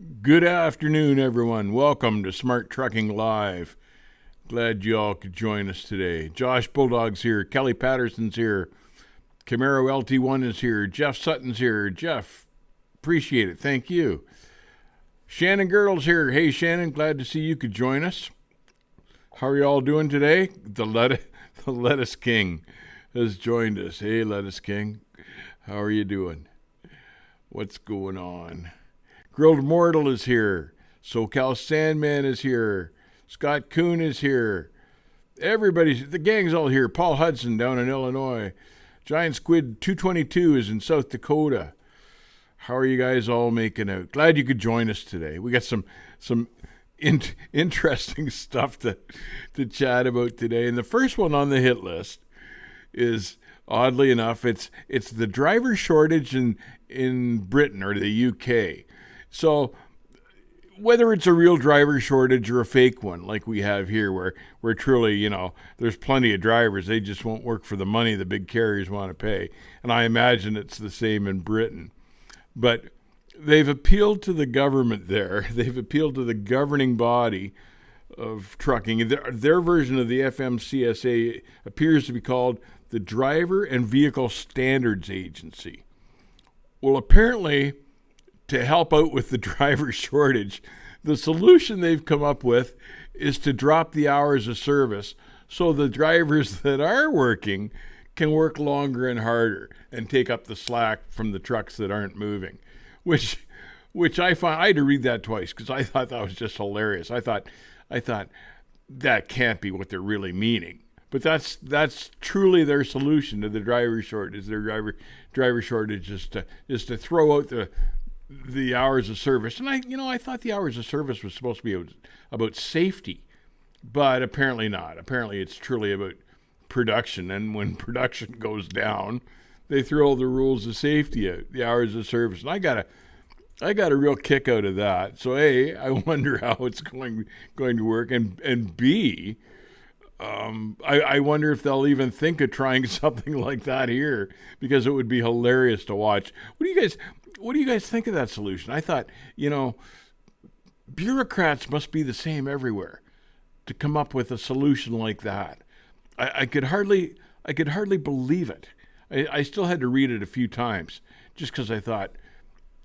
Good afternoon, everyone. Welcome to Smart Trucking Live. Glad you all could join us today. Josh Bulldog's here. Kelly Patterson's here. Camaro LT1 is here. Jeff Sutton's here. Jeff, appreciate it. Thank you. Shannon Girdle's here. Hey, Shannon, glad to see you could join us. How are you all doing today? The Lettuce King has joined us. Hey, Lettuce King. How are you doing? What's going on? Grilled Mortal is here. SoCal Sandman is here. Scott Kuhn is here. The gang's all here. Paul Hudson down in Illinois. Giant Squid 222 is in South Dakota. How are you guys all making out? Glad you could join us today. We got some interesting stuff to chat about today. And the first one on the hit list is, oddly enough, it's the driver shortage in Britain or the UK. So whether it's a real driver shortage or a fake one like we have here where truly, there's plenty of drivers, they just won't work for the money the big carriers want to pay. And I imagine it's the same in Britain. But they've appealed to the government there. They've appealed to the governing body of trucking. Their version of the FMCSA appears to be called the Driver and Vehicle Standards Agency. Well, apparently, to help out with the driver shortage, the solution they've come up with is to drop the hours of service so the drivers that are working can work longer and harder and take up the slack from the trucks that aren't moving, which I had to read that twice because I thought that was just hilarious. I thought that can't be what they're really meaning. But that's truly their solution to the driver shortage. Their driver shortage is to throw out the hours of service. And I thought the hours of service was supposed to be about safety, but apparently not. Apparently it's truly about production. And when production goes down, they throw all the rules of safety out, the hours of service. And I got a real kick out of that. So A, I wonder how it's going to work, and B, I wonder if they'll even think of trying something like that here, because it would be hilarious to watch. What do you guys think of that solution? I thought, bureaucrats must be the same everywhere to come up with a solution like that. I could hardly believe it. I still had to read it a few times just because I thought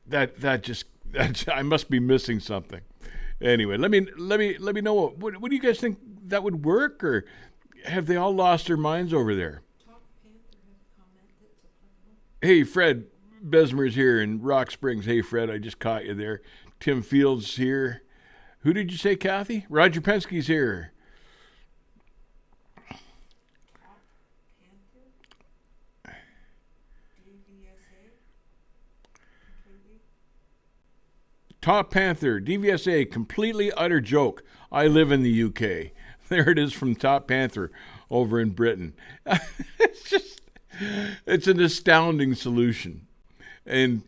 that I must be missing something. Anyway, let me know what do you guys think, that would work, or have they all lost their minds over there? Hey, Fred Besmer's here in Rock Springs. Hey, Fred, I just caught you there. Tim Fields here. Who did you say, Kathy? Roger Penske's here. Top Panther, DVSA, completely utter joke. I live in the UK. There it is from Top Panther over in Britain. It's an astounding solution. And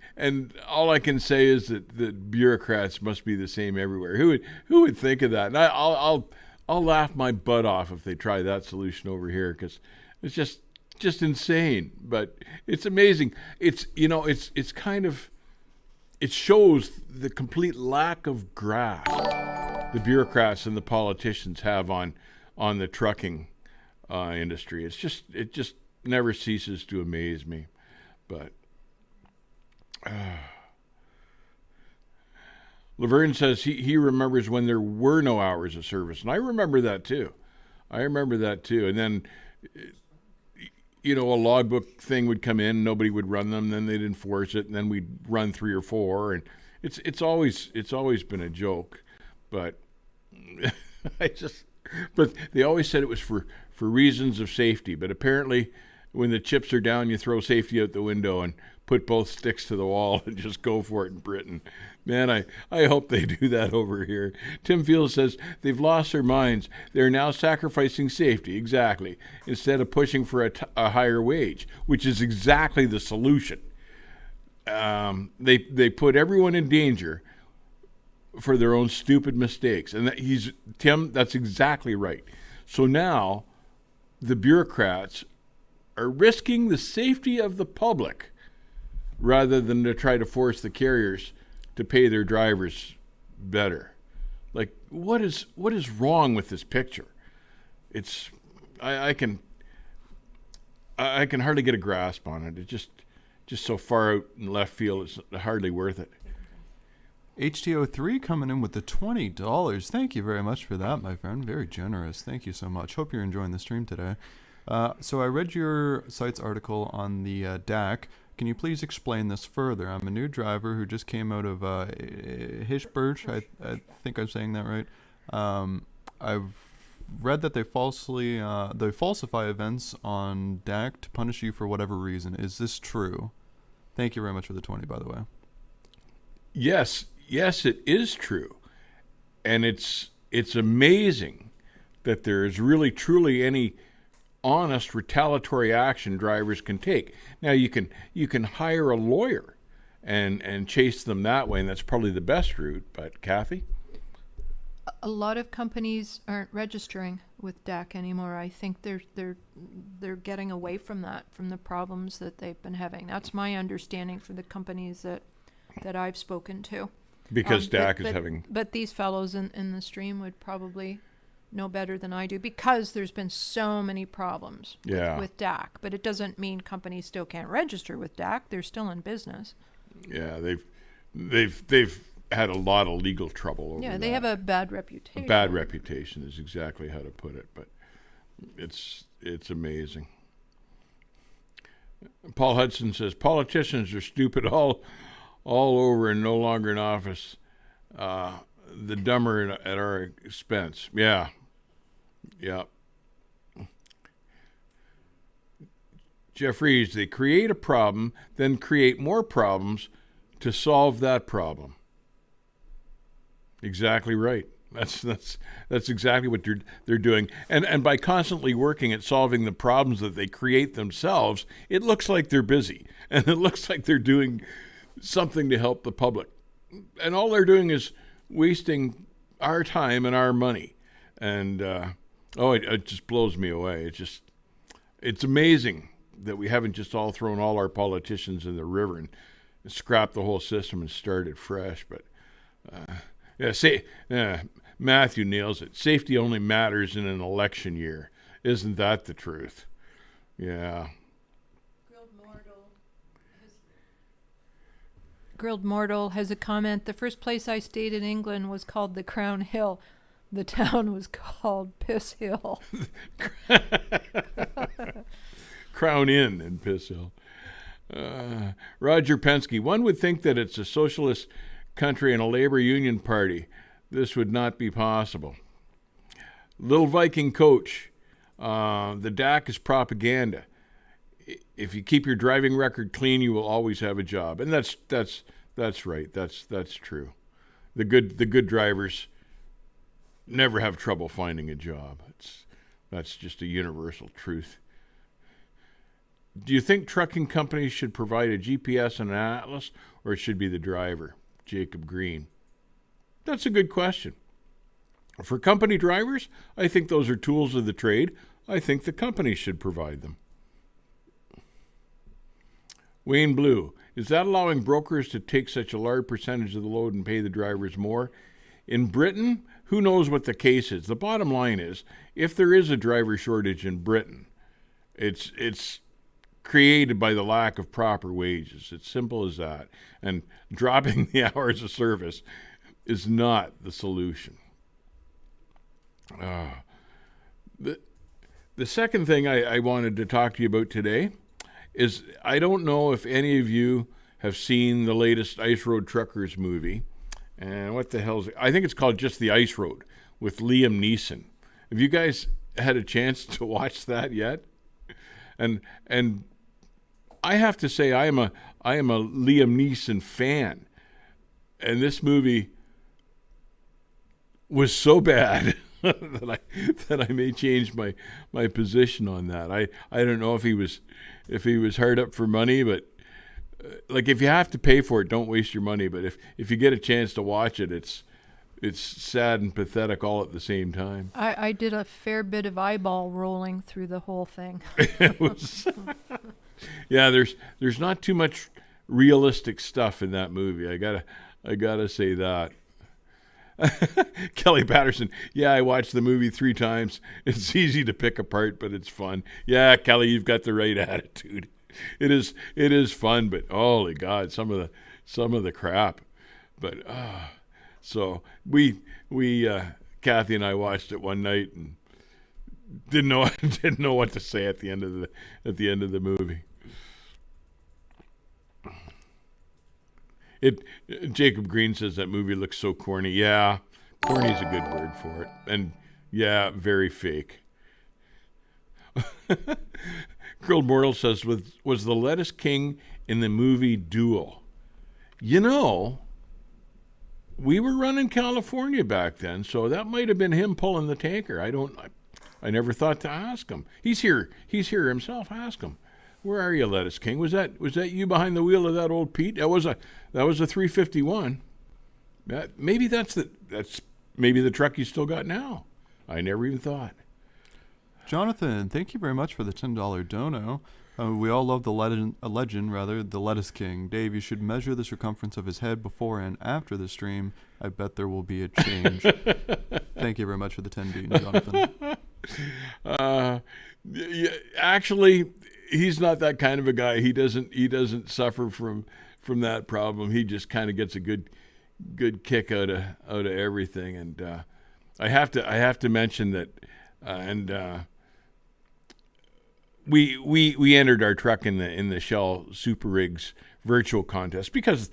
all I can say is that bureaucrats must be the same everywhere. Who would think of that? And I'll laugh my butt off if they try that solution over here, because it's just insane. But it's amazing. It's kind of, it shows the complete lack of grasp the bureaucrats and the politicians have on the trucking industry. It just never ceases to amaze me. But Laverne says he remembers when there were no hours of service, and I remember that too. And then a logbook thing would come in, nobody would run them, then they'd enforce it, and then we'd run 3 or 4, and it's always been a joke. But but they always said it was for reasons of safety. But apparently, when the chips are down, you throw safety out the window and put both sticks to the wall and just go for it in Britain. Man, I hope they do that over here. Tim Fields says they've lost their minds. They're now sacrificing safety, exactly, instead of pushing for a higher wage, which is exactly the solution. They put everyone in danger for their own stupid mistakes. And Tim, that's exactly right. So now the bureaucrats are risking the safety of the public rather than to try to force the carriers to pay their drivers better. Like, what is wrong with this picture? It's I can hardly get a grasp on it. It's just so far out in left field. It's hardly worth it. HTO3 coming in with the $20. Thank you very much for that, my friend. Very generous. Thank you so much. Hope you're enjoying the stream today. So I read your site's article on the DAC. Can you please explain this further? I'm a new driver who just came out of Hishbirch. I think I'm saying that right. I've read that they falsify events on DAC to punish you for whatever reason. Is this true? Thank you very much for the 20, by the way. Yes, it is true. And it's amazing that there is really truly any honest retaliatory action drivers can take. Now you can hire a lawyer and chase them that way, and that's probably the best route. But Kathy? A lot of companies aren't registering with DAC anymore. I think they're getting away from that, from the problems that they've been having. That's my understanding for the companies that I've spoken to. Because DAC is having... But these fellows in the stream would probably know better than I do, because there's been so many problems with DAC. But it doesn't mean companies still can't register with DAC. They're still in business. Yeah, they've had a lot of legal trouble over that. They have a bad reputation. A bad reputation is exactly how to put it, but it's amazing. Paul Hudson says, politicians are stupid all over and no longer in office. The dumber at our expense. Yeah. Jeff Reeves, they create a problem, then create more problems to solve that problem. Exactly right. That's exactly what they're doing. And by constantly working at solving the problems that they create themselves, it looks like they're busy, and it looks like they're doing something to help the public. And all they're doing is wasting our time and our money. And it just blows me away. It's amazing that we haven't just all thrown all our politicians in the river and scrapped the whole system and started fresh. But Matthew nails it. Safety only matters in an election year. Isn't that the truth? Yeah. Grilled Mortal has a comment. The first place I stayed in England was called the Crown Hill. The town was called Piss Hill. Crown Inn in Piss Hill. Roger Penske. One would think that it's a socialist country and a labor union party. This would not be possible. Little Viking Coach. The DAC is propaganda. If you keep your driving record clean, you will always have a job. And that's right. That's true. The good drivers never have trouble finding a job. That's just a universal truth. Do you think trucking companies should provide a GPS and an atlas, or it should be the driver? Jacob Green. That's a good question. For company drivers, I think those are tools of the trade. I think the company should provide them. Wayne Blue, is that allowing brokers to take such a large percentage of the load and pay the drivers more? In Britain, who knows what the case is? The bottom line is, if there is a driver shortage in Britain, it's created by the lack of proper wages. It's simple as that. And dropping the hours of service is not the solution. The second thing I wanted to talk to you about today is, I don't know if any of you have seen the latest Ice Road Truckers movie. And what the hell is it? I think it's called just The Ice Road with Liam Neeson. Have you guys had a chance to watch that yet? And I have to say, I am a Liam Neeson fan. And this movie was so bad that I may change my position on that. I don't know if he was hard up for money, but if you have to pay for it, don't waste your money. But if you get a chance to watch it, it's sad and pathetic all at the same time. I did a fair bit of eyeball rolling through the whole thing. It was, yeah, there's not too much realistic stuff in that movie. I gotta say that. Kelly Patterson. Yeah, I watched the movie 3 times. It's easy to pick apart, but it's fun. Yeah, Kelly, you've got the right attitude. It is fun, but holy God, some of the crap. But so we Kathy and I watched it one night and didn't know what to say at the end of the movie. Jacob Green says that movie looks so corny. Yeah, corny is a good word for it. And yeah, very fake. Grilled Mortal says, was the Lettuce King in the movie Duel? You know, we were running California back then, so that might have been him pulling the tanker. I never thought to ask him. He's here himself. Ask him. Where are you, Lettuce King? Was that you behind the wheel of that old Pete? That was a 351. Maybe that's maybe the truck you still got now. I never even thought. Jonathan, thank you very much for the $10 dono. We all love the legend, the Lettuce King. Dave, you should measure the circumference of his head before and after the stream. I bet there will be a change. Thank you very much for the 10 bean, Jonathan. Yeah, actually, he's not that kind of a guy. He doesn't suffer from that problem. He just kind of gets a good kick out of everything. And I have to mention that, we entered our truck in the Shell Super Rigs virtual contest because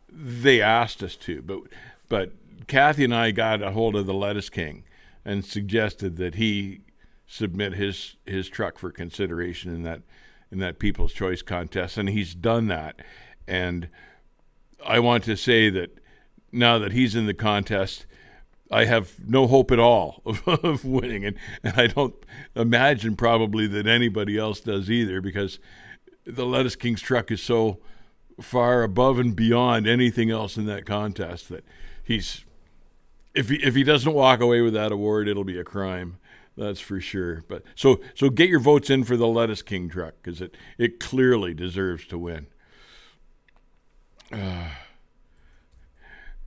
they asked us to. But Kathy and I got a hold of the Lettuce King and suggested that he submit his truck for consideration in that People's Choice contest, and he's done that. And I want to say that now that he's in the contest, I have no hope at all of winning, and I don't imagine probably that anybody else does either, because the Lettuce King's truck is so far above and beyond anything else in that contest that if he doesn't walk away with that award, it'll be a crime. That's for sure. But so get your votes in for the Lettuce King truck, because it clearly deserves to win.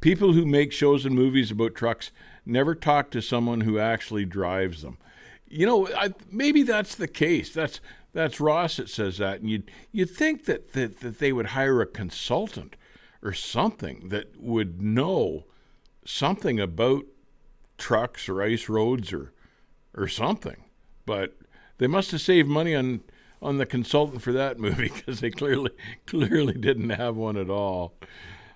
People who make shows and movies about trucks never talk to someone who actually drives them. You know, maybe that's the case. That's Ross that says that, and you'd think that they would hire a consultant or something that would know something about trucks or ice roads or something. But they must have saved money on the consultant for that movie, because they clearly didn't have one at all.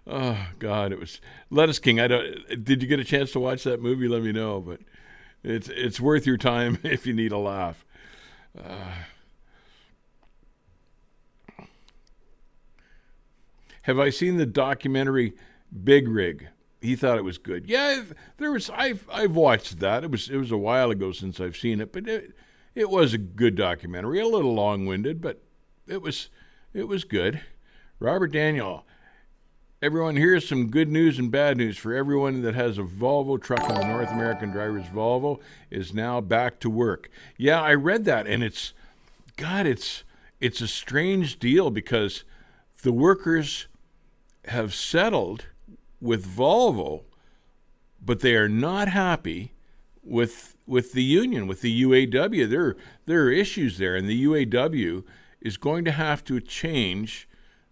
Oh God, it was Lettuce King. Did you get a chance to watch that movie? Let me know, but it's worth your time if you need a laugh. Have I seen the documentary Big Rig? He thought it was good. Yeah, I've watched that. It was a while ago since I've seen it, but it was a good documentary. A little long-winded, but it was good. Robert Daniel. Everyone, here's some good news and bad news for everyone that has a Volvo truck, and the North American Drivers Volvo is now back to work. Yeah, I read that, and it's a strange deal, because the workers have settled with Volvo, but they are not happy with the union, with the UAW. There are issues there, and the UAW is going to have to change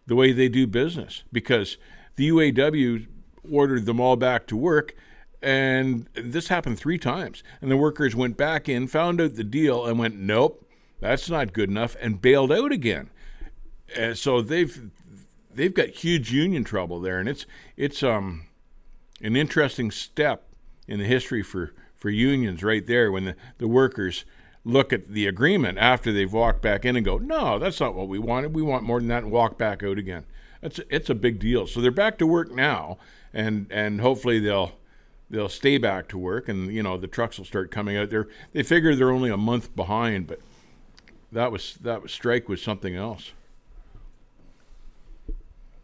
the way they do business, because the UAW ordered them all back to work, and this happened 3 times. And the workers went back in, found out the deal, and went, nope, that's not good enough, and bailed out again. And so they've got huge union trouble there, and it's an interesting step in the history for unions right there, when the workers look at the agreement after they've walked back in and go, no, that's not what we wanted. We want more than that, and walk back out again. It's a big deal. So they're back to work now, and hopefully they'll stay back to work, and the trucks will start coming out there. They figure they're only a month behind, but that strike was something else.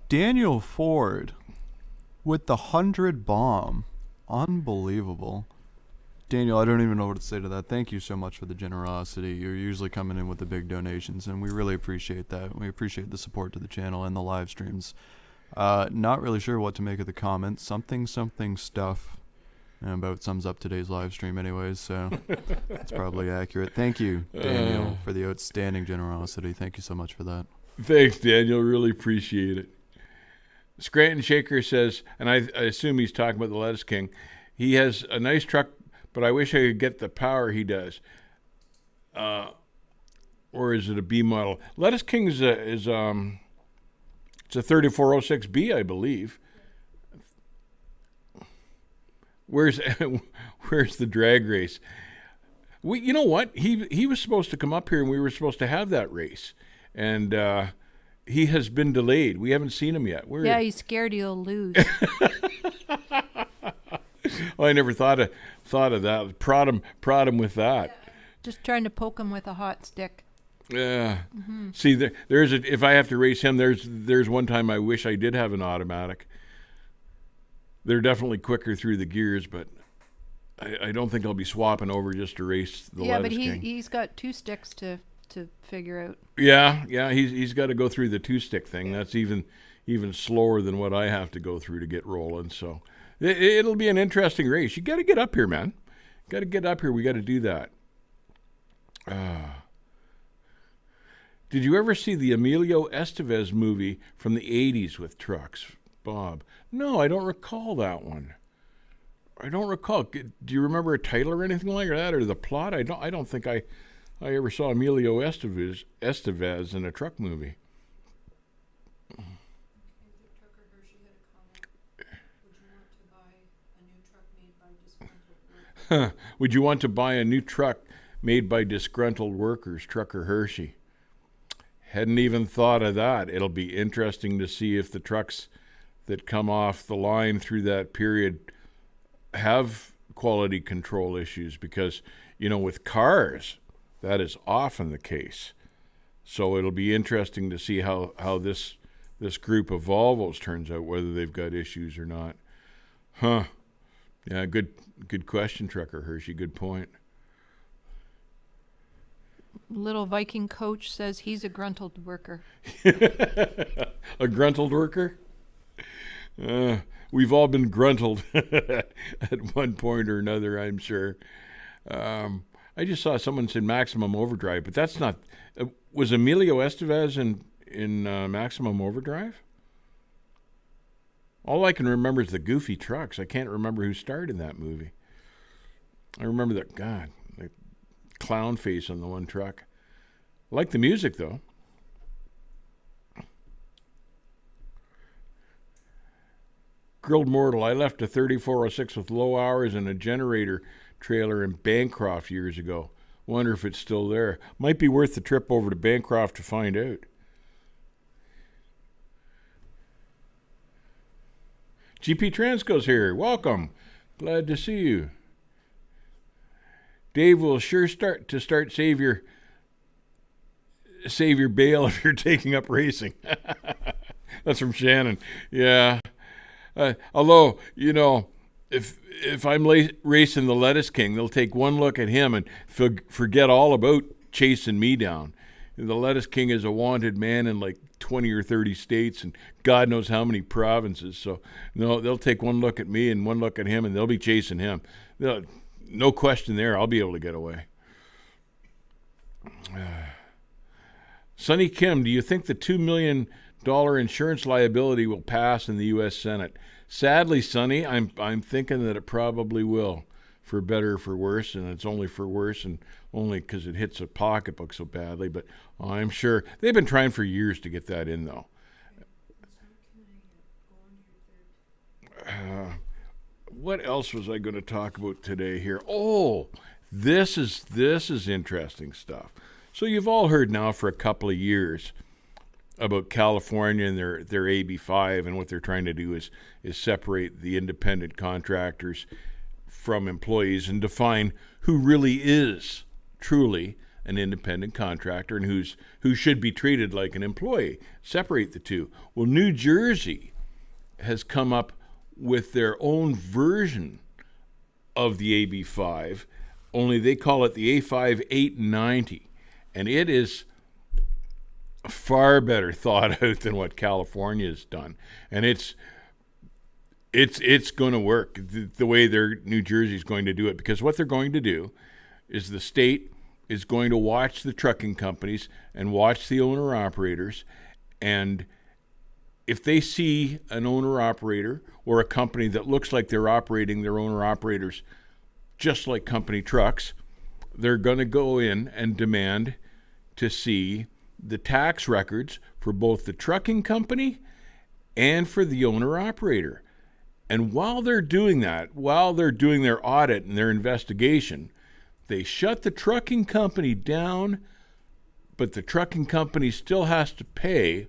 Daniel Ford with the 100 bomb. Unbelievable. Daniel, I don't even know what to say to that. Thank you so much for the generosity. You're usually coming in with the big donations, and we really appreciate that. We appreciate the support to the channel and the live streams. Not really sure what to make of the comment. Something stuff. And about sums up today's live stream anyways, so it's probably accurate. Thank you, Daniel, for the outstanding generosity. Thank you so much for that. Thanks, Daniel. Really appreciate it. Scranton Shaker says, and I assume he's talking about the Lettuce King, he has a nice truck, but I wish I could get the power he does. Or is it a B model? Lettuce King is it's a 3406B, I believe. Where's the drag race? You know what? He was supposed to come up here, and we were supposed to have that race, and he has been delayed. We haven't seen him yet. Yeah, he's scared he'll lose. Oh, I never thought of that. Prod him with that. Just trying to poke him with a hot stick. Yeah. Mm-hmm. See, if I have to race him, there's one time I wish I did have an automatic. They're definitely quicker through the gears, but I don't think I'll be swapping over just to race the Lettuce King. Yeah, but he's got two sticks to figure out. Yeah, he's got to go through the 2-stick thing. That's even slower than what I have to go through to get rolling. So it'll be an interesting race. You got to get up here, man. Got to get up here. We got to do that. Did you ever see the Emilio Estevez movie from the 80s with trucks, Bob? No, I don't recall that one. I don't recall. Do you remember a title or anything like that, or the plot? I don't think I ever saw Emilio Estevez in a truck movie. Would you want to buy a new truck made by disgruntled workers? Trucker Hershey. Hadn't even thought of that. It'll be interesting to see if the trucks that come off the line through that period have quality control issues, because, with cars, that is often the case. So it'll be interesting to see how this group of Volvos turns out, whether they've got issues or not. Huh. Yeah, good question, Trucker Hershey. Good point. Little Viking coach says he's a gruntled worker. A gruntled worker? We've all been gruntled at one point or another, I'm sure. I just saw someone said Maximum Overdrive, but that's not... was Emilio Estevez in Maximum Overdrive? All I can remember is the goofy trucks. I can't remember who starred in that movie. I remember that, God, the clown face on the one truck. I like the music, though. Grilled Mortal, I left a 3406 with low hours and a generator trailer in Bancroft years ago. Wonder if it's still there. Might be worth the trip over to Bancroft to find out. GP Transco's here. Welcome. Glad to see you. Dave will sure start save your bail if you're taking up racing. That's from Shannon. Yeah. Although, if I'm racing the Lettuce King, they'll take one look at him and forget all about chasing me down. The Lettuce King is a wanted man in like 20 or 30 states and God knows how many provinces. So no, they'll take one look at me and one look at him and they'll be chasing him. No question there. I'll be able to get away. Sonny Kim, do you think the $2 million insurance liability will pass in the U.S. Senate? Sadly, Sonny, I'm thinking that it probably will, for better or for worse, and it's only for worse and only because it hits a pocketbook so badly. But I'm sure they've been trying for years to get that in, though. What else was I going to talk about today here? Oh, this is interesting stuff. So you've all heard now for a couple of years about California and their AB5, and what they're trying to do is separate the independent contractors from employees and define who really is truly an independent contractor and who should be treated like an employee. Separate the two. Well, New Jersey has come up with their own version of the AB5, only they call it the A5 890, and it is far better thought out than what California has done. And it's It's going to work the way New Jersey's going to do it, because what they're going to do is the state is going to watch the trucking companies and watch the owner operators, and if they see an owner operator or a company that looks like they're operating their owner operators just like company trucks, they're going to go in and demand to see the tax records for both the trucking company and for the owner operator. And while they're doing that, while they're doing their audit and their investigation, they shut the trucking company down, but the trucking company still has to pay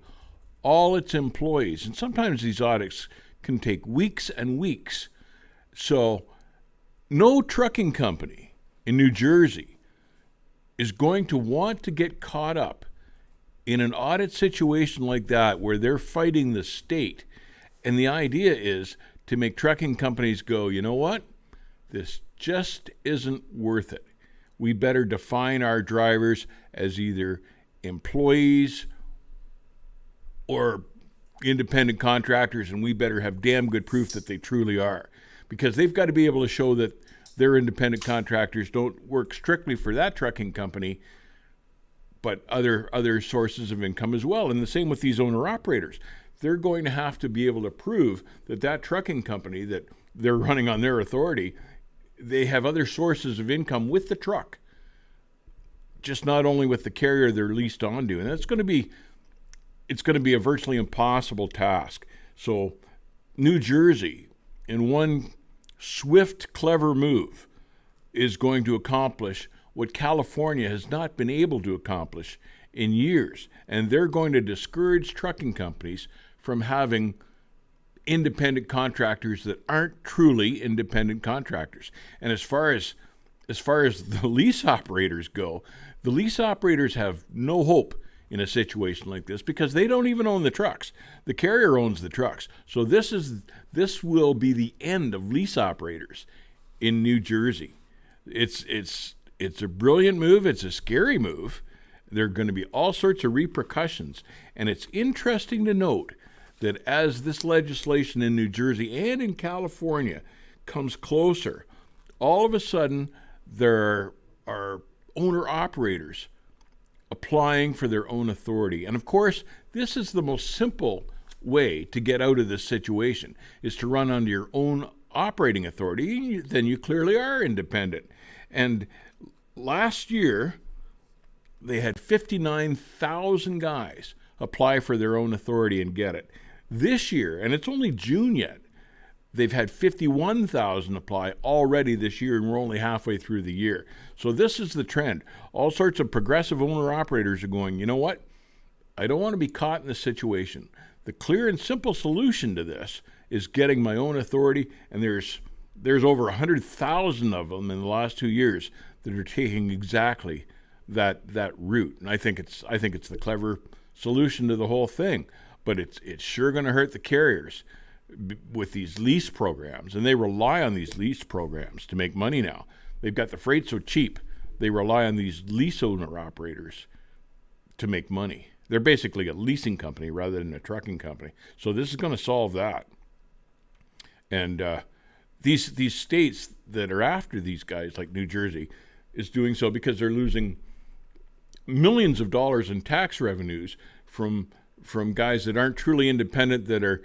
all its employees. And sometimes these audits can take weeks and weeks. So no trucking company in New Jersey is going to want to get caught up in an audit situation like that where they're fighting the state. And the idea is to make trucking companies go, you know what? This just isn't worth it. We better define our drivers as either employees or independent contractors, and we better have damn good proof that they truly are. Because they've got to be able to show that their independent contractors don't work strictly for that trucking company, but other sources of income as well. And the same with these owner-operators. They're going to have to be able to prove that that trucking company that they're running on their authority, they have other sources of income with the truck, just not only with the carrier they're leased onto. And it's going to be a virtually impossible task. So New Jersey, in one swift, clever move, is going to accomplish what California has not been able to accomplish in years. And they're going to discourage trucking companies from having independent contractors that aren't truly independent contractors. And as far as the lease operators go, the lease operators have no hope in a situation like this because they don't even own the trucks. The carrier owns the trucks. So this will be the end of lease operators in New Jersey. It's a brilliant move. It's a scary move. There are going to be all sorts of repercussions. And it's interesting to note that as this legislation in New Jersey and in California comes closer, all of a sudden there are owner-operators applying for their own authority. And of course, this is the most simple way to get out of this situation, is to run under your own operating authority. Then you clearly are independent. And last year, they had 59,000 guys apply for their own authority and get it. This year, and it's only June yet, they've had 51,000 apply already this year, and we're only halfway through the year. So this is the trend. All sorts of progressive owner-operators are going, you know what? I don't want to be caught in this situation. The clear and simple solution to this is getting my own authority, and there's over 100,000 of them in the last 2 years that are taking exactly that route. And I think it's the clever solution to the whole thing. But it's sure going to hurt the carriers with these lease programs, and they rely on these lease programs to make money now. They've got the freight so cheap, they rely on these lease owner-operators to make money. They're basically a leasing company rather than a trucking company. So this is going to solve that. And these states that are after these guys, like New Jersey, is doing so because they're losing millions of dollars in tax revenues from guys that aren't truly independent, that are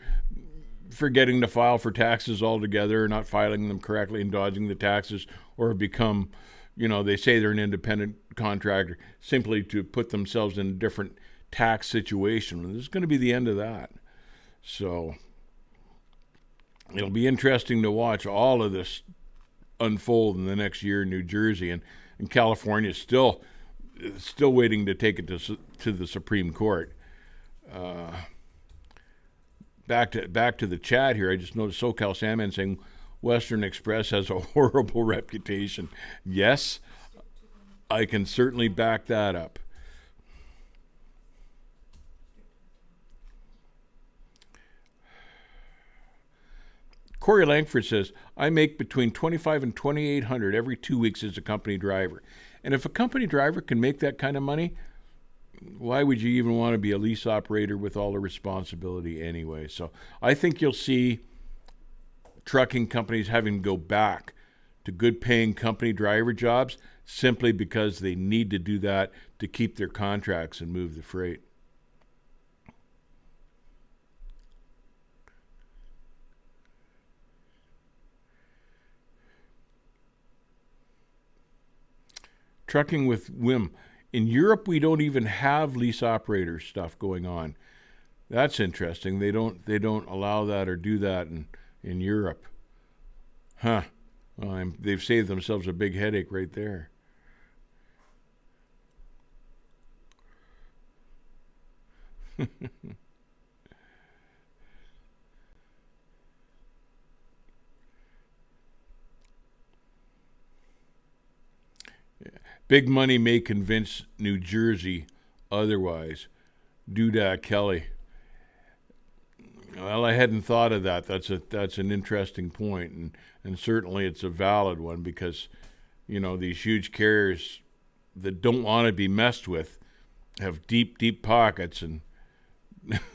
forgetting to file for taxes altogether, not filing them correctly and dodging the taxes, or have become, they say they're an independent contractor simply to put themselves in a different tax situation. And this is going to be the end of that. So it'll be interesting to watch all of this unfold in the next year in New Jersey, and California is still waiting to take it to the Supreme Court. Back to the chat here. I just noticed SoCal Salmon saying Western Express has a horrible reputation. Yes, I can certainly back that up. Corey Langford says, I make between $2,500 and $2,800 every 2 weeks as a company driver. And if a company driver can make that kind of money, why would you even want to be a lease operator with all the responsibility anyway? So I think you'll see trucking companies having to go back to good paying company driver jobs simply because they need to do that to keep their contracts and move the freight. Trucking with WIM. In Europe, we don't even have lease operator stuff going on. That's interesting. They don't allow that or do that in Europe. Huh. Well, they've saved themselves a big headache right there. Big money may convince New Jersey otherwise. Doodah Kelly. Well, I hadn't thought of that. That's an interesting point, and certainly it's a valid one because, these huge carriers that don't want to be messed with have deep, deep pockets, and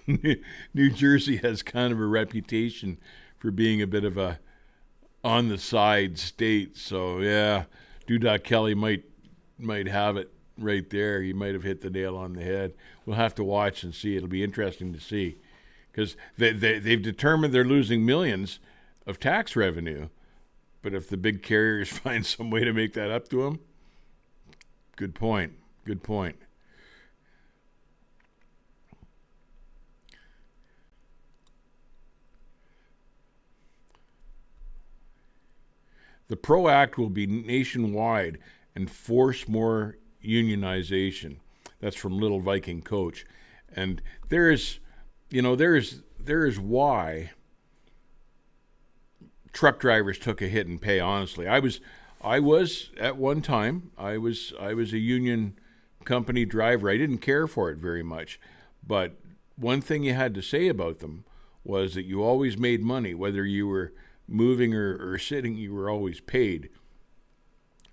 New Jersey has kind of a reputation for being a bit of a on the side state. So yeah, Doodah Kelly might have it right there. He might have hit the nail on the head. We'll have to watch and see. It'll be interesting to see because they've determined they're losing millions of tax revenue. But if the big carriers find some way to make that up to them, good point. Good point. The PRO Act will be nationwide and force more unionization. That's from Little Viking Coach. And there is why truck drivers took a hit in pay, honestly. I was at one time, I was a union company driver. I didn't care for it very much. But one thing you had to say about them was that you always made money, whether you were moving or sitting, you were always paid.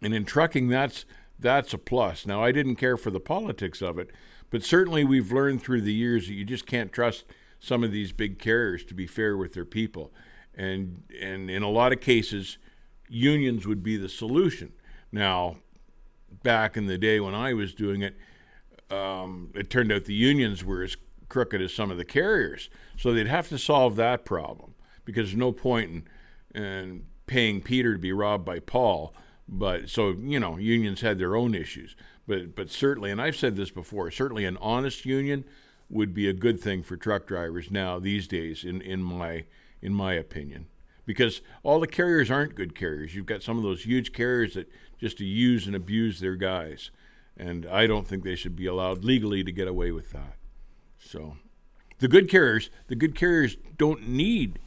And in trucking, that's a plus. Now, I didn't care for the politics of it, but certainly we've learned through the years that you just can't trust some of these big carriers to be fair with their people. And in a lot of cases, unions would be the solution. Now, back in the day when I was doing it, it turned out the unions were as crooked as some of the carriers. So they'd have to solve that problem because there's no point in paying Peter to be robbed by Paul. But so, unions had their own issues. But certainly, and I've said this before, certainly an honest union would be a good thing for truck drivers now these days, in my opinion. Because all the carriers aren't good carriers. You've got some of those huge carriers that just use and abuse their guys. And I don't think they should be allowed legally to get away with that. So the good carriers don't need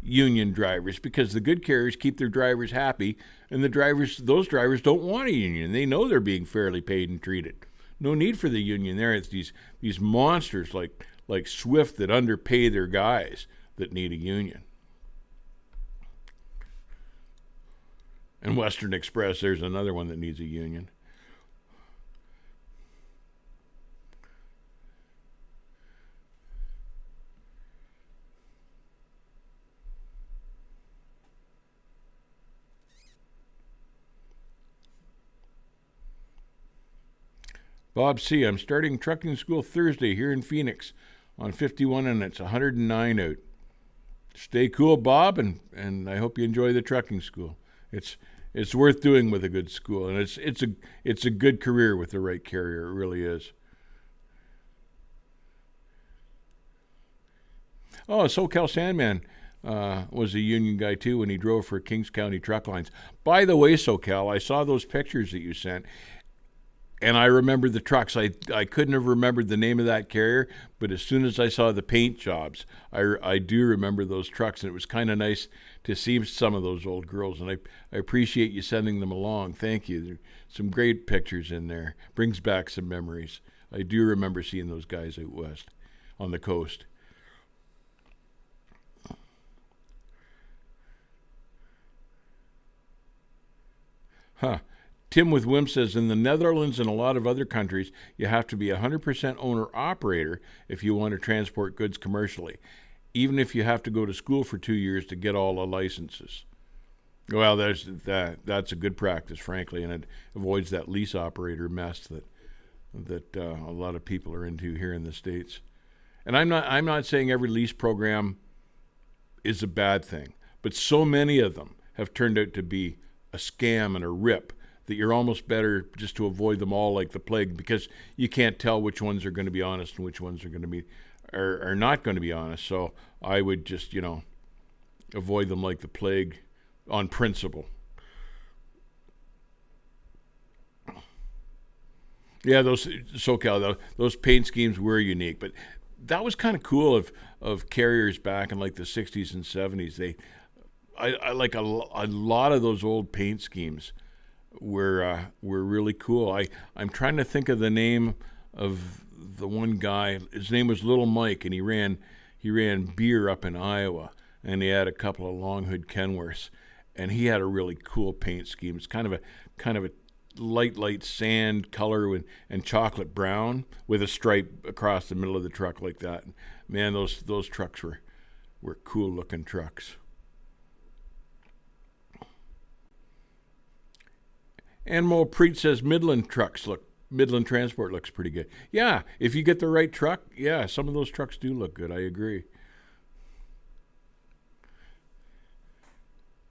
union drivers because the good carriers keep their drivers happy, and those drivers don't want a union. They know they're being fairly paid and treated. No need for the union there. It's these monsters like Swift that underpay their guys that need a union. And Western Express, there's another one that needs a union. Bob C., I'm starting trucking school Thursday here in Phoenix on 51, and it's 109 out. Stay cool, Bob, and I hope you enjoy the trucking school. It's worth doing with a good school, and it's a good career with the right carrier. It really is. Oh, SoCal Sandman was a union guy too when he drove for Kings County Truck Lines. By the way, SoCal, I saw those pictures that you sent. And I remember the trucks. I couldn't have remembered the name of that carrier, but as soon as I saw the paint jobs, I do remember those trucks, and it was kind of nice to see some of those old girls, and I appreciate you sending them along. Thank you. There's some great pictures in there. Brings back some memories. I do remember seeing those guys out west on the coast. Huh. Tim with WIM says, in the Netherlands and a lot of other countries, you have to be 100% owner-operator if you want to transport goods commercially. even if you have to go to school for 2 years to get all the licenses. Well, that's a good practice, frankly, and it avoids that lease operator mess that a lot of people are into here in the States. And I'm not saying every lease program is a bad thing, but so many of them have turned out to be a scam and a rip that you're almost better just to avoid them all like the plague, because you can't tell which ones are going to be honest and which ones are going to be are not going to be honest. So I would just, avoid them like the plague on principle. Yeah, those SoCal, those paint schemes were unique, but that was kind of cool of carriers back in like the 60s and 70s. I like a lot of those old paint schemes were really cool. I'm trying to think of the name of the one guy. His name was Little Mike, and he ran beer up in Iowa, and he had a couple of long hood Kenworths, and he had a really cool paint scheme. It's kind of a light sand color and chocolate brown with a stripe across the middle of the truck like that. Man, those trucks were cool looking trucks. Animal Preet says Midland Transport looks pretty good. Yeah, if you get the right truck, yeah, some of those trucks do look good. I agree.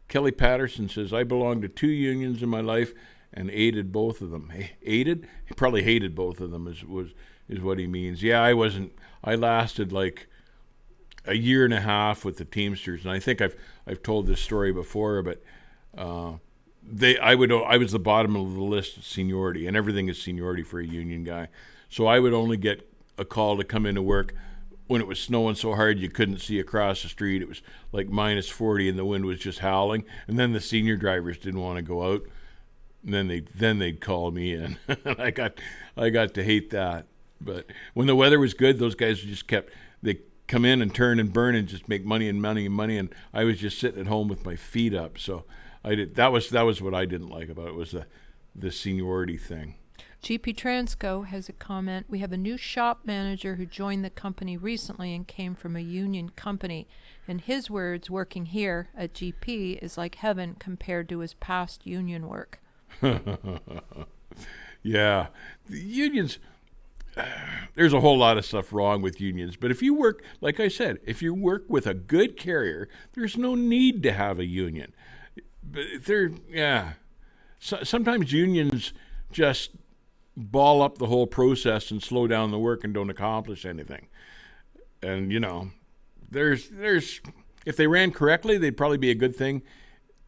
Kelly Patterson says, I belonged to 2 unions in my life and aided both of them. Aided? He probably hated both of them is what he means. Yeah, I lasted like a year and a half with the Teamsters, and I think I've told this story before, but I was the bottom of the list of seniority, and everything is seniority for a union guy. So I would only get a call to come into work when it was snowing so hard you couldn't see across the street. It was like minus 40 and the wind was just howling. And then the senior drivers didn't want to go out. And then they'd call me in. And I got to hate that. But when the weather was good, those guys just they come in and turn and burn and just make money and money and money. And I was just sitting at home with my feet up. So that was what I didn't like about it, was the seniority thing. GP Transco has a comment. We have a new shop manager who joined the company recently and came from a union company. In his words, working here at GP is like heaven compared to his past union work. Yeah. The unions, there's a whole lot of stuff wrong with unions. But if you work, like I said, if you work with a good carrier, there's no need to have a union. But sometimes unions just ball up the whole process and slow down the work and don't accomplish anything. And there's if they ran correctly, they'd probably be a good thing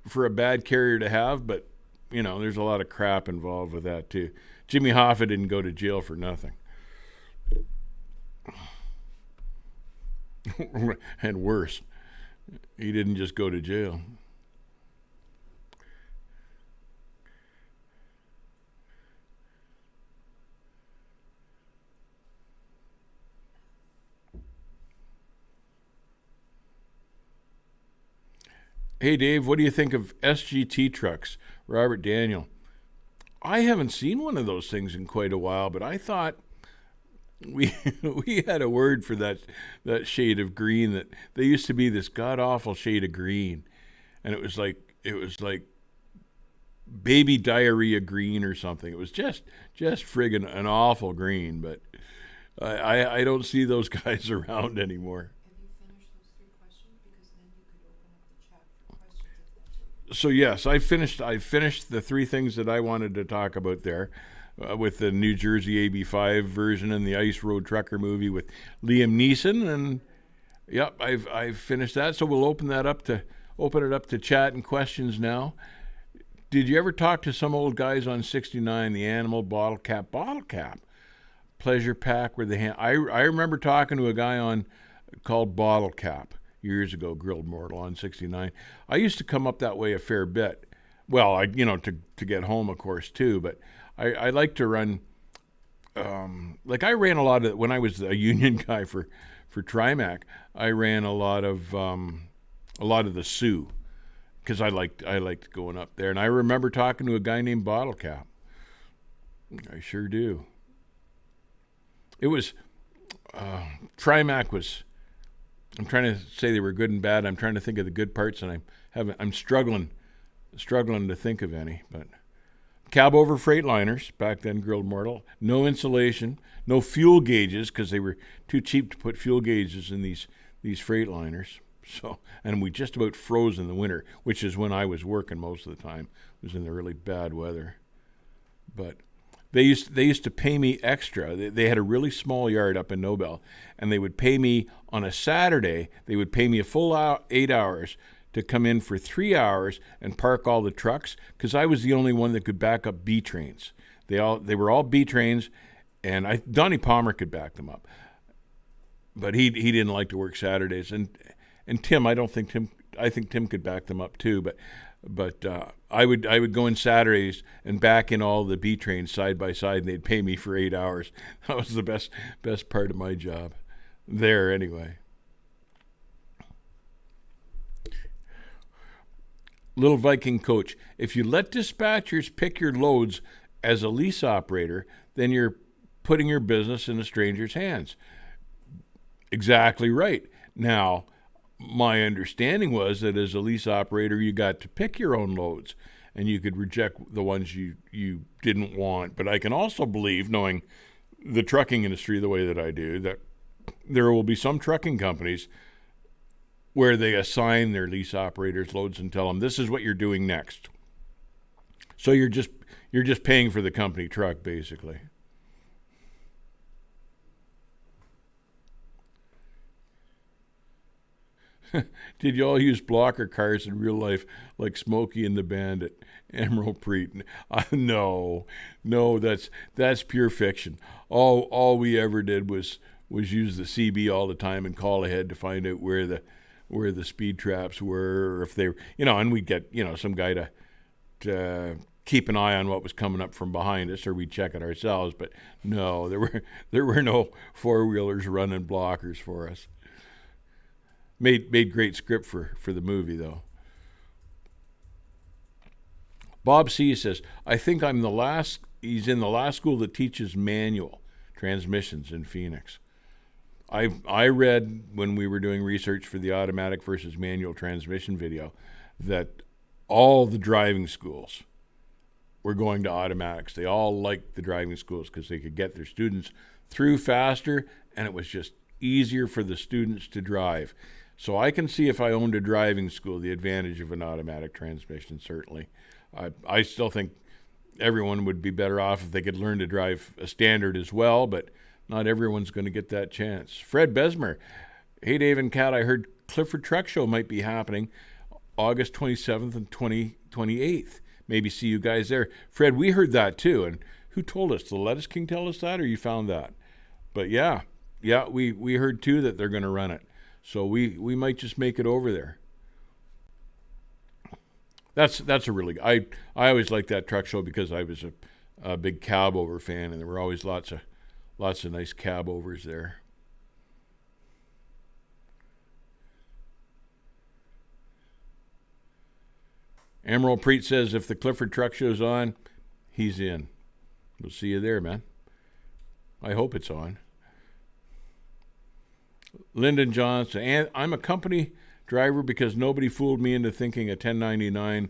for a bad carrier to have, but there's a lot of crap involved with that too. Jimmy Hoffa didn't go to jail for nothing. And worse, he didn't just go to jail. Hey, Dave, what do you think of SGT trucks? Robert Daniel. I haven't seen one of those things in quite a while, but I thought we had a word for that shade of green. That they used to be this god-awful shade of green, and it was like baby diarrhea green or something. It was just friggin' an awful green, but I don't see those guys around anymore. So yes, I finished the 3 things that I wanted to talk about there, with the New Jersey AB5 version and the Ice Road Trucker movie with Liam Neeson, and yep, I've finished that. So we'll open it up to chat and questions now. Did you ever talk to some old guys on 69, the Animal bottle cap pleasure pack where they I remember talking to a guy called Bottle Cap years ago, Grilled Mortal on 69. I used to come up that way a fair bit. Well, to get home, of course, too. But I like to run. I ran a lot of, when I was a union guy for Trimac. I ran a lot of the Sioux because I liked going up there. And I remember talking to a guy named Bottle Cap. I sure do. It was Trimac was. I'm trying to say they were good and bad. I'm trying to think of the good parts, and I'm struggling to think of any. But cab over Freightliners, back then grilled mortal, no insulation, no fuel gauges because they were too cheap to put fuel gauges in these Freightliners. So, and we just about froze in the winter, which is when I was working most of the time. It was in the really bad weather. But they used to pay me extra. They had a really small yard up in Nobel, and they would pay me on a Saturday. They would pay me a full 8 hours to come in for 3 hours and park all the trucks because I was the only one that could back up B trains. They were all B trains, and Donnie Palmer could back them up, but he didn't like to work Saturdays. And Tim, I think Tim could back them up too, but I would go in Saturdays and back in all the B trains side by side, and they'd pay me for 8 hours. That was the best part of my job there, anyway. Little Viking Coach, if you let dispatchers pick your loads as a lease operator, then you're putting your business in a stranger's hands. Exactly right. Now, my understanding was that as a lease operator, you got to pick your own loads, and you could reject the ones you didn't want. But I can also believe, knowing the trucking industry the way that I do, that there will be some trucking companies where they assign their lease operators loads and tell them, this is what you're doing next. So you're just paying for the company truck, basically. Did you all use blocker cars in real life like Smokey and the Bandit? Emerald Preet? No, that's pure fiction. All we ever did was use the CB all the time and call ahead to find out where the speed traps were, or if they were, and we'd get, some guy to keep an eye on what was coming up from behind us, or we'd check it ourselves. But no, there were no four-wheelers running blockers for us. Made great script for the movie, though. Bob C. says, I think he's in the last school that teaches manual transmissions in Phoenix. I read when we were doing research for the automatic versus manual transmission video that all the driving schools were going to automatics. They all liked the driving schools because they could get their students through faster, and it was just easier for the students to drive. So I can see, if I owned a driving school, the advantage of an automatic transmission, certainly. I still think everyone would be better off if they could learn to drive a standard as well, but not everyone's going to get that chance. Fred Besmer, hey Dave and Kat, I heard Clifford Truck Show might be happening August 27th and 28th. Maybe see you guys there. Fred, we heard that too. And who told us? The Lettuce King tell us that, or you found that? But yeah, we heard too that they're going to run it. So we might just make it over there. That's a really, I always liked that truck show because I was a big cab over fan, and there were always lots of nice cab overs there. Emerald Preet says, if the Clifford Truck Show's on, he's in. We'll see you there, man. I hope it's on. Lyndon Johnson, and I'm a company driver because nobody fooled me into thinking a 1099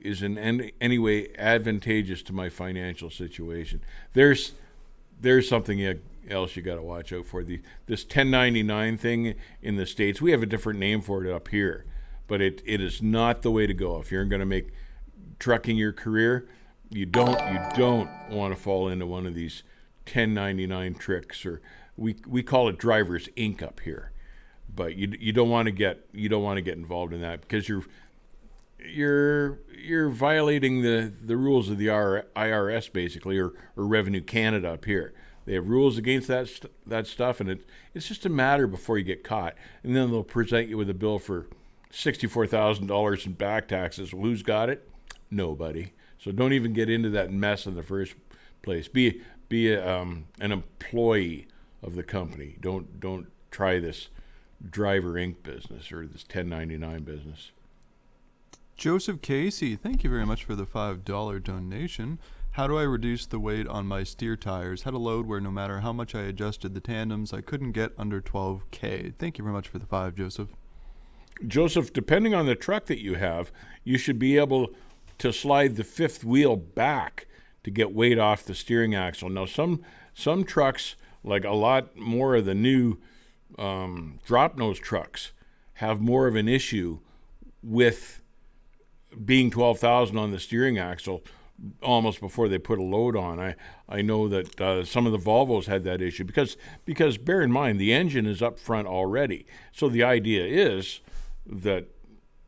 is in any way advantageous to my financial situation. There's something else you got to watch out for. This 1099 thing in the States, we have a different name for it up here, but it is not the way to go. If you're going to make trucking your career, you don't want to fall into one of these 1099 tricks, or we call it driver's ink up here. But you don't want to get involved in that, because you're violating the rules of the IRS, basically, or Revenue Canada up here. They have rules against that stuff, and it's just a matter before you get caught, and then they'll present you with a bill for $64,000 in back taxes. Well, who's got it? Nobody. So don't even get into that mess in the first place. Be an employee of the company. Don't try this driver ink business or this 1099 business. Joseph Casey, thank you very much for the $5 donation. How do I reduce the weight on my steer tires? Had a load where no matter how much I adjusted the tandems, I couldn't get under 12K. Thank you very much for the 5, Joseph. Joseph, depending on the truck that you have, you should be able to slide the fifth wheel back to get weight off the steering axle. Now, some trucks, like a lot more of the new drop nose trucks, have more of an issue with being 12,000 on the steering axle almost before they put a load on. I know that some of the Volvos had that issue because bear in mind, the engine is up front already. So the idea is that,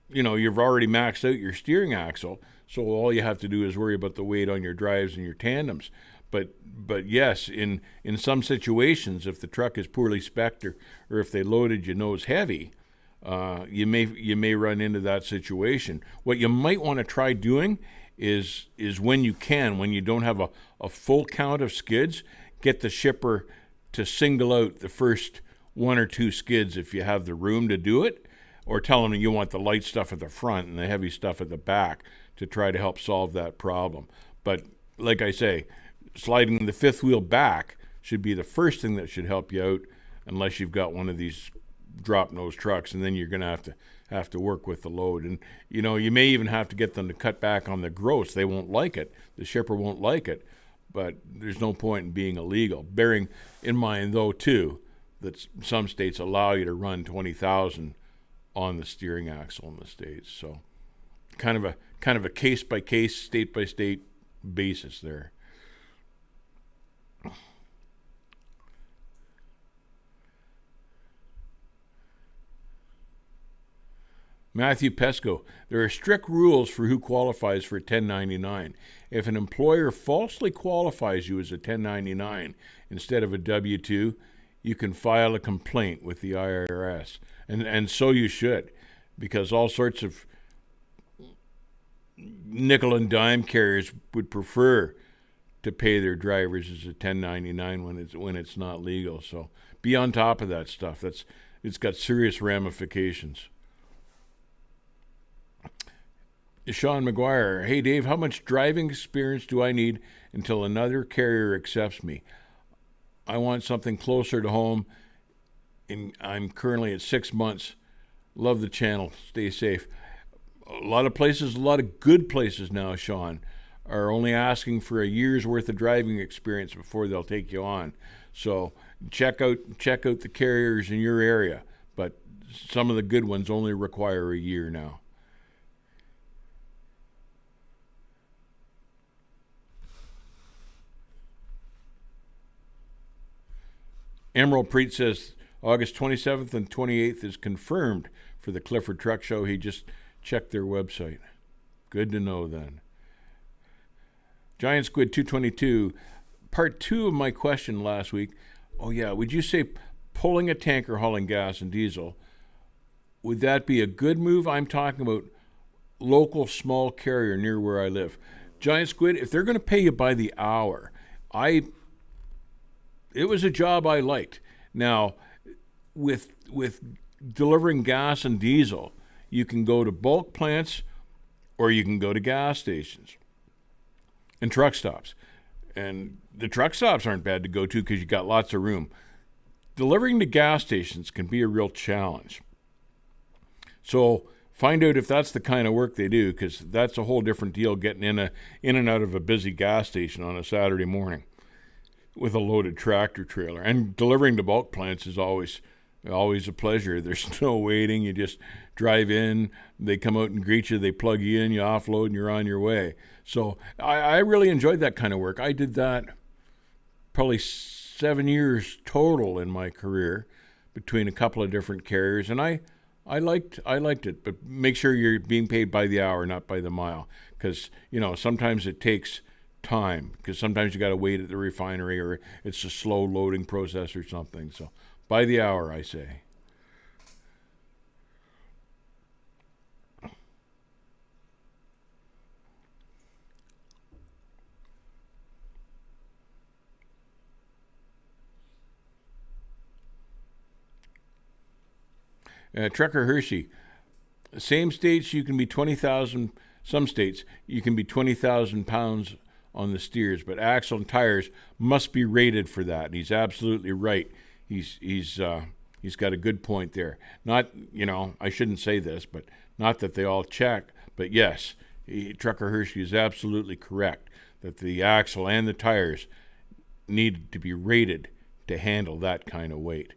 you've already maxed out your steering axle, so all you have to do is worry about the weight on your drives and your tandems. But yes, in some situations, if the truck is poorly spec'd or if they loaded your nose heavy, you may run into that situation. What you might want to try doing is when you don't have a full count of skids, get the shipper to single out the first one or two skids if you have the room to do it, or tell them you want the light stuff at the front and the heavy stuff at the back to try to help solve that problem. But like I say, sliding the fifth wheel back should be the first thing that should help you out, unless you've got one of these drop nose trucks, and then you're going to have to work with the load. And you may even have to get them to cut back on the gross. They won't like it. The shipper won't like it, but there's no point in being illegal. Bearing in mind, though, too, that some states allow you to run 20,000 on the steering axle in the States. So kind of a case by case, state by state basis there. Matthew Pesco, there are strict rules for who qualifies for 1099. If an employer falsely qualifies you as a 1099 instead of a W-2, you can file a complaint with the IRS. And so you should, because all sorts of nickel and dime carriers would prefer to pay their drivers as a 1099 when it's not legal. So be on top of that stuff. It's got serious ramifications. Sean McGuire, hey Dave, how much driving experience do I need until another carrier accepts me? I want something closer to home, and I'm currently at 6 months. Love the channel. Stay safe. A lot of places, a lot of good places now, Sean, are only asking for a year's worth of driving experience before they'll take you on. So check out the carriers in your area, but some of the good ones only require a year now. Emerald Preet says August 27th and 28th is confirmed for the Clifford Truck Show. He just checked their website. Good to know then. Giant Squid 222, part 2 of my question last week. Oh yeah, would you say pulling a tanker hauling gas and diesel, would that be a good move? I'm talking about local small carrier near where I live. Giant Squid, if they're going to pay you by the hour, it was a job I liked. Now, with delivering gas and diesel, you can go to bulk plants or you can go to gas stations and truck stops. And the truck stops aren't bad to go to because you got lots of room. Delivering to gas stations can be a real challenge. So find out if that's the kind of work they do, because that's a whole different deal getting in and out of a busy gas station on a Saturday morning with a loaded tractor trailer. And delivering to bulk plants is always a pleasure. There's no waiting. You just drive in, they come out and greet you, they plug you in, you offload, and you're on your way. So I really enjoyed that kind of work. I did that probably 7 years total in my career between a couple of different carriers, and I liked it. But make sure you're being paid by the hour, not by the mile, because sometimes it takes time, because sometimes you got to wait at the refinery, or it's a slow loading process or something. So by the hour, I say. Trucker Hershey, same states you can be 20,000. Some states you can be 20,000 pounds on the steers, but axle and tires must be rated for that. And he's absolutely right. He's got a good point there. Not, I shouldn't say this, but not that they all check, but yes, Trucker Hershey is absolutely correct that the axle and the tires need to be rated to handle that kind of weight.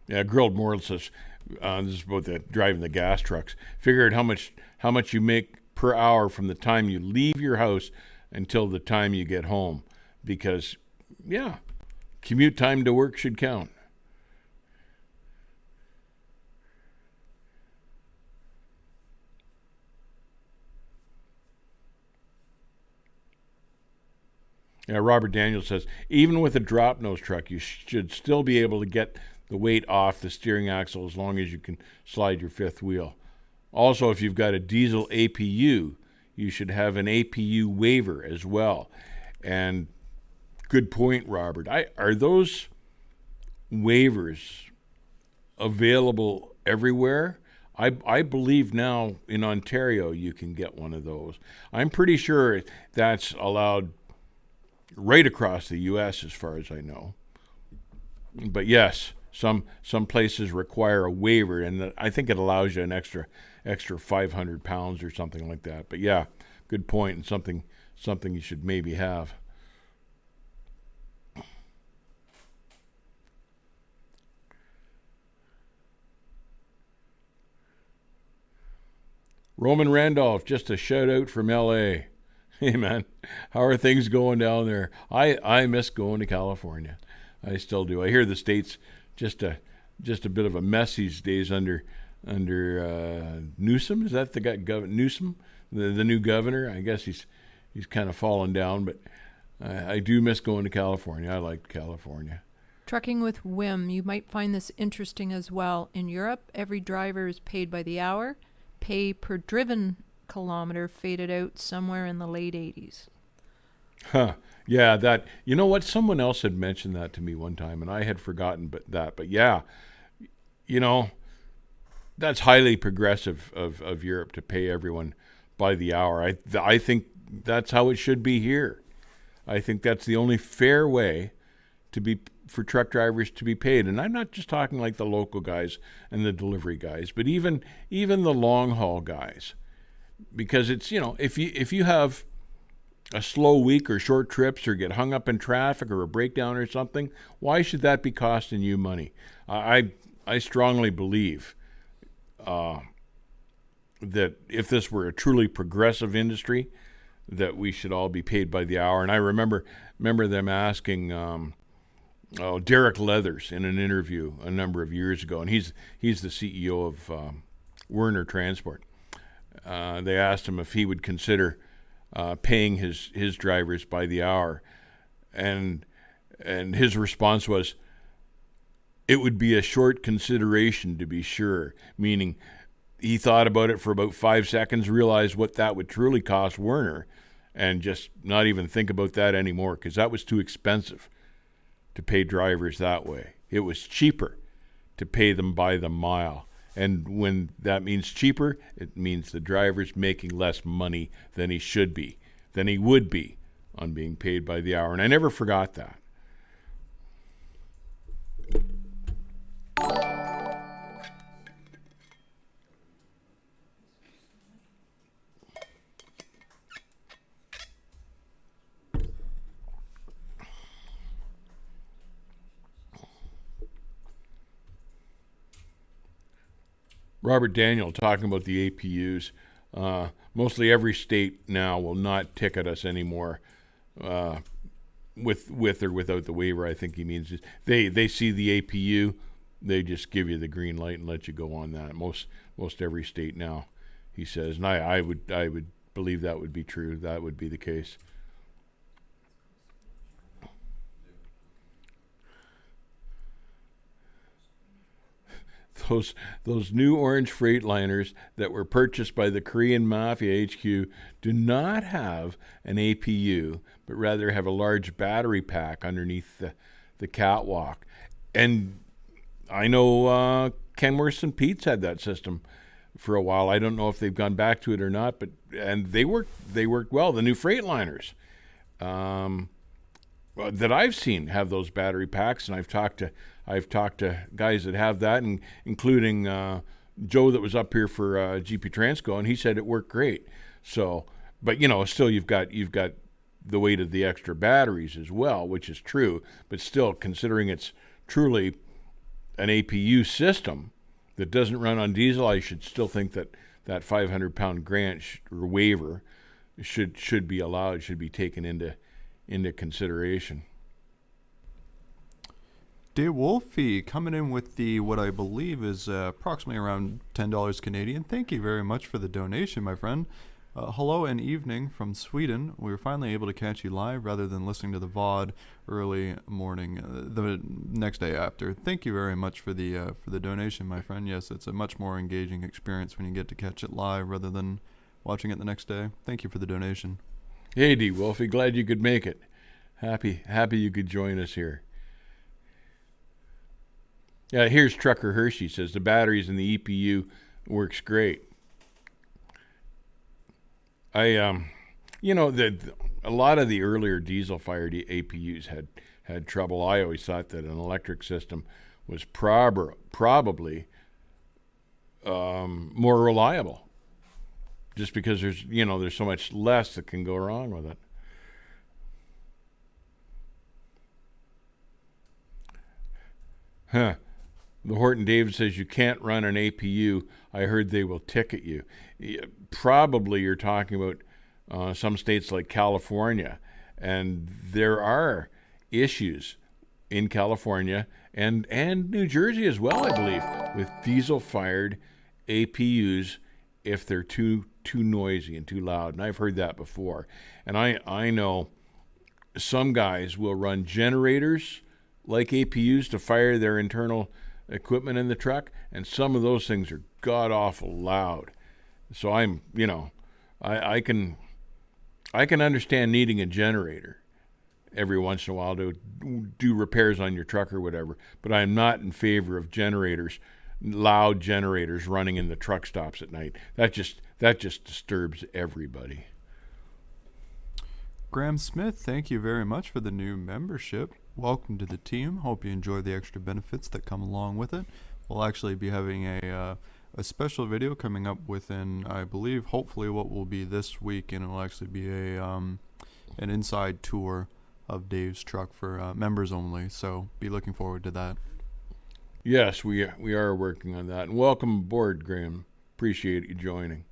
Yeah, Grilled Moral says, this is about driving the gas trucks. Figure out how much you make per hour from the time you leave your house until the time you get home. Because, yeah, commute time to work should count. Yeah, Robert Daniels says, even with a drop nose truck, you should still be able to get the weight off the steering axle as long as you can slide your fifth wheel. Also, if you've got a diesel APU, you should have an APU waiver as well. And good point, Robert. Are those waivers available everywhere? I believe now in Ontario you can get one of those. I'm pretty sure that's allowed right across the U.S. as far as I know. But yes, some places require a waiver, and I think it allows you an extra 500 pounds or something like that. But yeah, good point, and something you should maybe have. Roman Randolph, just a shout out from L.A. Hey man, how are things going down there? I miss going to California. I still do. I hear the state's just a bit of a mess these days under Newsom. Is that the guy, Newsom, the new governor? I guess he's kind of fallen down, but I do miss going to California. I like California. Trucking with Wim, you might find this interesting as well. In Europe, every driver is paid by the hour. Pay per driven kilometer faded out somewhere in the late 80s. Huh. Yeah, that, you know what? Someone else had mentioned that to me one time, and I had forgotten but yeah, that's highly progressive of Europe to pay everyone by the hour. I think that's how it should be here. I think that's the only fair way for truck drivers to be paid. And I'm not just talking like the local guys and the delivery guys, but even the long haul guys. Because it's, if you have a slow week or short trips or get hung up in traffic or a breakdown or something, why should that be costing you money? I strongly believe that if this were a truly progressive industry, that we should all be paid by the hour. And I remember them asking Derek Leathers in an interview a number of years ago, and he's the CEO of Werner Transport. They asked him if he would consider paying his drivers by the hour, and his response was, it would be a short consideration to be sure, meaning he thought about it for about 5 seconds, realized what that would truly cost Werner, and just not even think about that anymore, because that was too expensive to pay drivers that way. It was cheaper to pay them by the mile. And when that means cheaper, it means the driver's making less money than he would be on being paid by the hour. And I never forgot that. Robert Daniel talking about the APUs. Mostly every state now will not ticket us anymore with or without the waiver. I think he means they see the APU, they just give you the green light and let you go on that. Most every state now, he says, and I would believe that would be true. That would be the case. Those new orange Freightliners that were purchased by the Korean Mafia HQ do not have an APU, but rather have a large battery pack underneath the catwalk. And I know Kenworth and Pete's had that system for a while. I don't know if they've gone back to it or not, but and they worked well. The new Freightliners that I've seen have those battery packs, and I've talked to guys that have that, and including Joe that was up here for GP Transco, and he said it worked great. So, but still you've got the weight of the extra batteries as well, which is true. But still, considering it's truly an APU system that doesn't run on diesel, I should still think that 500-pound grant or waiver should be allowed, should be taken into consideration. Dave Wolfie coming in with the what I believe is approximately around $10 Canadian. Thank you very much for the donation, my friend. Hello and evening from Sweden. We were finally able to catch you live rather than listening to the VOD early morning the next day after. Thank you very much for the donation, my friend. Yes, it's a much more engaging experience when you get to catch it live rather than watching it the next day. Thank you for the donation. Hey, D. Wolfie, glad you could make it. Happy you could join us here. Yeah, here's Trucker Hershey says the batteries in the EPU works great. A lot of the earlier diesel-fired APUs had trouble. I always thought that an electric system was probably more reliable, just because there's so much less that can go wrong with it. Huh. The Horton David says you can't run an APU. I heard they will ticket you. Probably you're talking about some states like California, and there are issues in California and New Jersey as well, I believe, with diesel-fired APUs if they're too noisy and too loud. And I've heard that before. And I know some guys will run generators like APUs to fire their internal equipment in the truck, and some of those things are god-awful loud. So I can understand needing a generator every once in a while to do repairs on your truck or whatever, but I'm not in favor of loud generators running in the truck stops at night. That just disturbs everybody. Graham Smith, thank you very much for the new membership. Welcome to the team. Hope you enjoy the extra benefits that come along with it. We'll actually be having a special video coming up within, I believe, hopefully what will be this week, and it'll actually be an inside tour of Dave's truck for members only. So be looking forward to that. Yes, we are working on that. And welcome aboard, Graham. Appreciate you joining.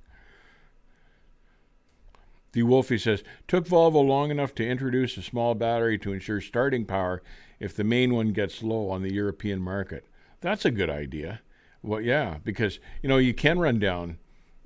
D. Wolfie says, took Volvo long enough to introduce a small battery to ensure starting power if the main one gets low on the European market. That's a good idea. Well, yeah, because, you can run down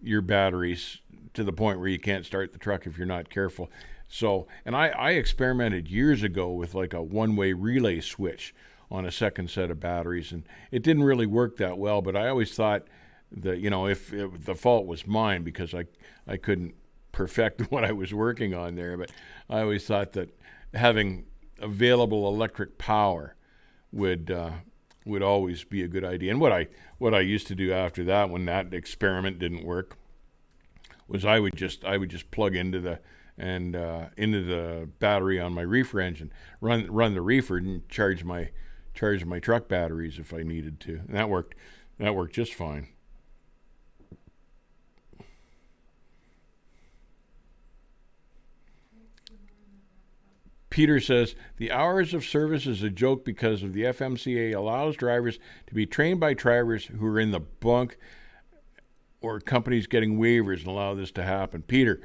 your batteries to the point where you can't start the truck if you're not careful. So, and I experimented years ago with like a one-way relay switch on a second set of batteries, and it didn't really work that well, but I always thought that, if the fault was mine because I couldn't perfect what I was working on there, but I always thought that having available electric power would always be a good idea. And what I used to do after that, when that experiment didn't work, was I would just plug into the battery on my reefer engine, run the reefer, and charge my truck batteries if I needed to. And that worked just fine. Peter says, the hours of service is a joke because of the FMCA allows drivers to be trained by drivers who are in the bunk, or companies getting waivers and allow this to happen. Peter,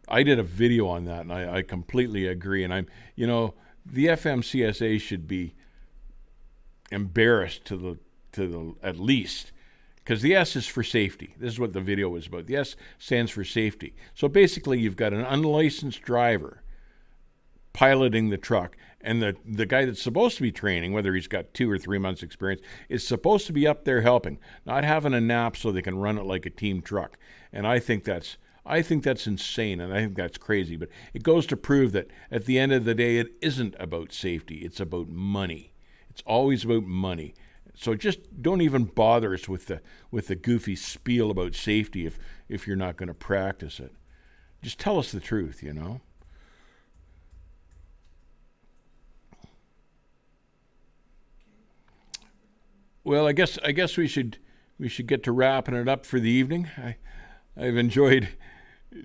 I did a video on that, and I completely agree. And the FMCSA should be embarrassed to the at least, because the S is for safety. This is what the video was about. The S stands for safety. So basically, you've got an unlicensed driver piloting the truck, and the guy that's supposed to be training, whether he's got 2 or 3 months experience, is supposed to be up there helping, not having a nap so they can run it like a team truck. And I think that's insane, and I think that's crazy. But it goes to prove that at the end of the day, it isn't about safety. It's about money. It's always about money. So just don't even bother us with the goofy spiel about safety if you're not going to practice it. Just tell us the truth, you know. Well, I guess we should get to wrapping it up for the evening. I've enjoyed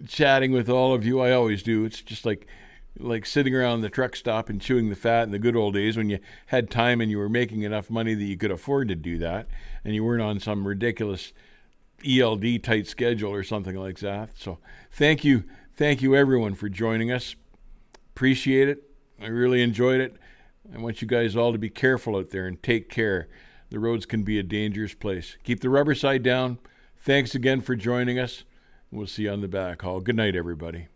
chatting with all of you. I always do. It's just like sitting around the truck stop and chewing the fat in the good old days when you had time and you were making enough money that you could afford to do that, and you weren't on some ridiculous ELD tight schedule or something like that. So thank you everyone for joining us. Appreciate it. I really enjoyed it. I want you guys all to be careful out there and take care. The roads can be a dangerous place. Keep the rubber side down. Thanks again for joining us. We'll see you on the back haul. Good night, everybody.